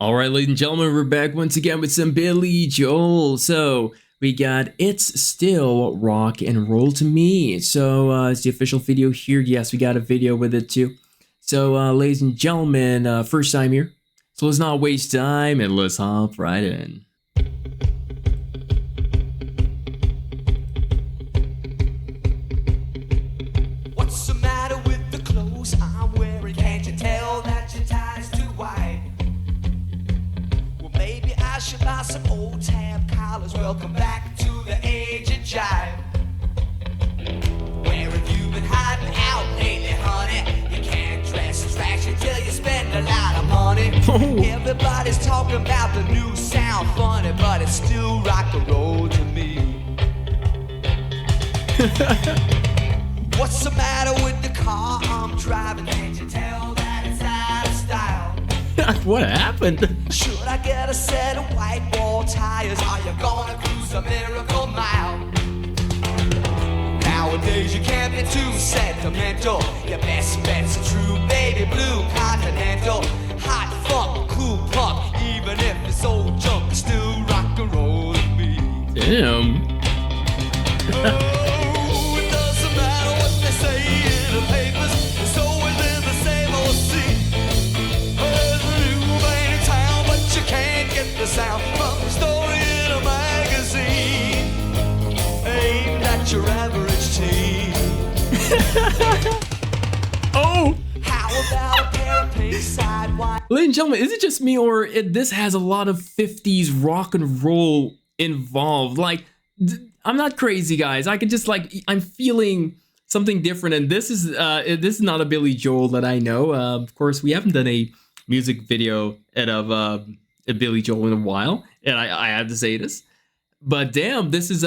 All right, ladies and gentlemen, we're back once again with some Billy Joel. So we got It's Still Rock and Roll to Me. So it's the official video here. Yes, we got a video with it too. So ladies and gentlemen, first time here. So let's not waste time and let's hop right in. What's the matter with the clothes I'm wearing? Can't you tell that your tie's too wide? Well, maybe I should buy some old tab collars. Welcome back to the age of jive. Where have you been hiding out lately, honey? You can't dress trashy till you spend a lot of money. Everybody's talking about the new sound funny, but it's still rock and roll to me. What's the matter with the car I'm driving? Can't you tell that it's out of style? What happened? Should I get a set of white wall tires? Are you gonna cruise a miracle mile? Nowadays you can't be too sentimental. Your best bet's a true baby blue continental. Hot funk, cool punk, even if it's old junk, it's still rock and roll to me. Damn. Oh, it doesn't matter what they say in the papers, it's always in the same old scene. There's a new band in town, but you can't get the sound from the story in a magazine aimed at your average teen. Oh! How about a pair of pink sidewise? Ladies and gentlemen, is it just me or this has a lot of 50s rock and roll involved? Like, I'm not crazy, guys. I can just I'm feeling something different, and this is not a Billy Joel that I know. Of course, we haven't done a music video of a Billy Joel in a while, and I have to say this. But damn, this is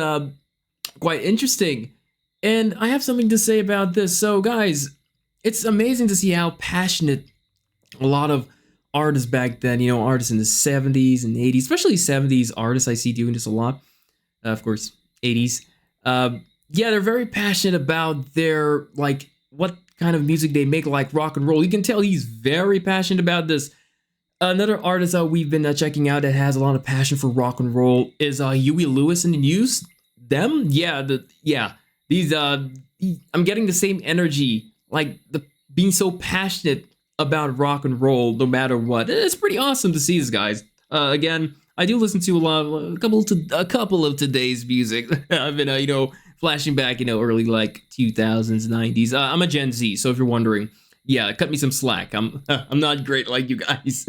quite interesting, and I have something to say about this. So, guys, it's amazing to see how passionate a lot of artists back then, artists in the 70s and 80s, especially 70s artists I see doing this a lot. Of course, 80s. Yeah, they're very passionate about their, what kind of music they make, like rock and roll. You can tell he's very passionate about this. Another artist that we've been checking out that has a lot of passion for rock and roll is Huey Lewis and the News. Them? These, I'm getting the same energy, being so passionate about rock and roll no matter what. It's pretty awesome to see these guys. Again, I do listen to a couple of today's music. I've been, flashing back, early 2000s, 90s. I'm a Gen Z, so if you're wondering, yeah, cut me some slack. I'm not great like you guys.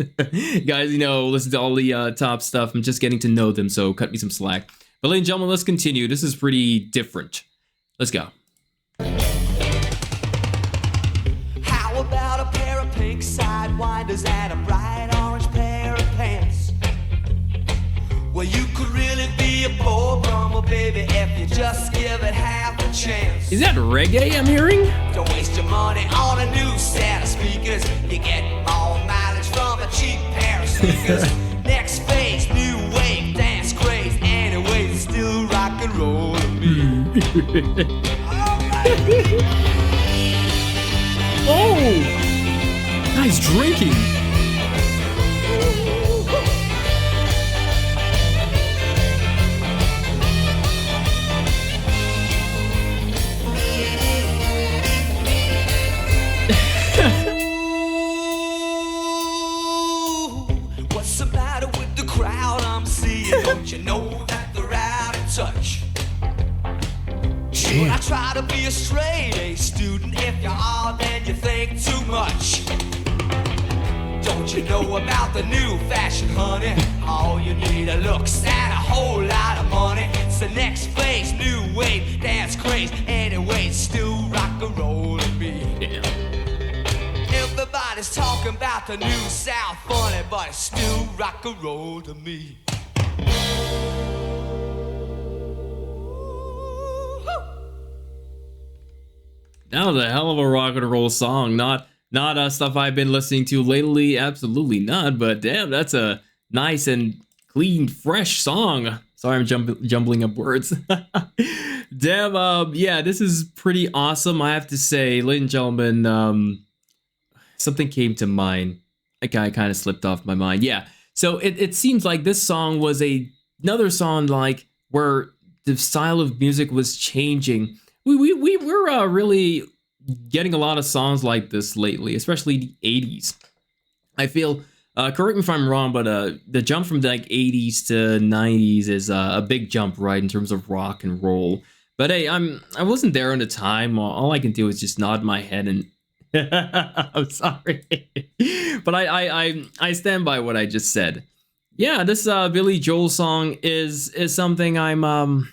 Guys, listen to all the top stuff. I'm just getting to know them, so cut me some slack. But ladies and gentlemen, let's continue. This is pretty different. Let's go. How about a pair of pink sidewinders and a bright orange pair of pants? Well, you could really be a poor bummer, baby, if you just give it half a chance. Is that reggae I'm hearing? Don't waste your money on a new set of speakers. You get more mileage from a cheap pair of sneakers. Next phase, new wave, dance craze. Anyway, it's still rock and roll to me. Oh! Guy's drinking. What's the matter with the crowd I'm seeing? Don't you know that they're out of touch? Should I try to be a straight A student? If you are, then you think too much. Don't you know about the new fashion, honey? All you need are looks and a whole lot of money. It's the next phase, new wave, dance craze. Anyway, it's still rock and roll to me. Damn. Everybody's talking about the new sound funny, but it's still rock and roll to me. That was a hell of a rock and roll song. Not stuff I've been listening to lately. Absolutely not. But damn, that's a nice and clean, fresh song. Sorry, I'm jumbling up words. Damn. Yeah, this is pretty awesome. I have to say, ladies and gentlemen. Something came to mind. A guy kind of slipped off my mind. Yeah. So it seems like this song was another song like where the style of music was changing. We're really getting a lot of songs like this lately, especially the 80s. I feel, correct me if I'm wrong, but the jump from like 80s to 90s is a big jump, right, in terms of rock and roll. But hey, I wasn't there in the time. All I can do is just nod my head and I'm sorry, but I stand by what I just said. Yeah, this Billy Joel song is something I'm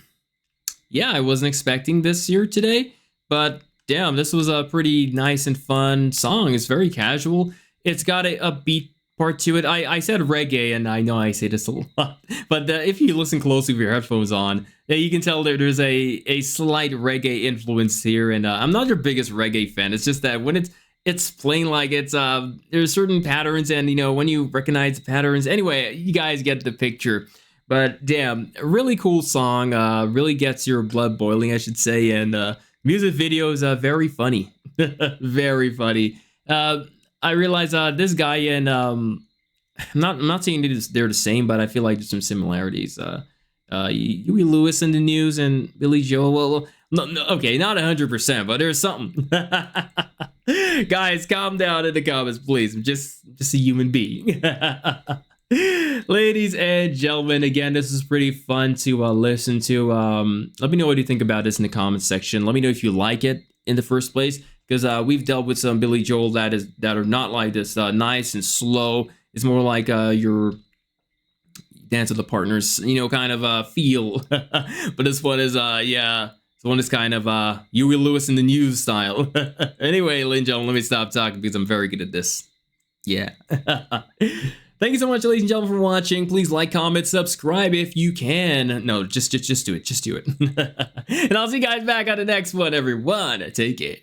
yeah, I wasn't expecting this year today, but damn, this was a pretty nice and fun song. It's very casual. It's got a beat part to it. I said reggae, and I know I say this a lot, but if you listen closely with your headphones on, yeah, you can tell there's a slight reggae influence here. And I'm not your biggest reggae fan. It's just that when it's playing like it's there's certain patterns, and when you recognize the patterns. Anyway, you guys get the picture. But damn, really cool song. Really gets your blood boiling, I should say. And music video is very funny, very funny. I realize this guy and I'm not saying they're the same, but I feel like there's some similarities. Huey Lewis in the news and Billy Joel. Well, no, okay, not 100%, but there's something. Guys, calm down in the comments, please. I'm just a human being. Ladies and gentlemen, again, this is pretty fun to listen to. Let me know what you think about this in the comments section. Let me know if you like it in the first place, because we've dealt with some Billy Joel that are not like this, nice and slow. It's more like your Dance with the Partners, kind of feel. But this one is yeah, this one is kind of Huey Lewis in the news style. Anyway, ladies and gentlemen, let me stop talking because I'm very good at this. Yeah. Thank you so much, ladies and gentlemen, for watching. Please like, comment, subscribe if you can. No, just do it. Just do it. And I'll see you guys back on the next one, everyone. Take care.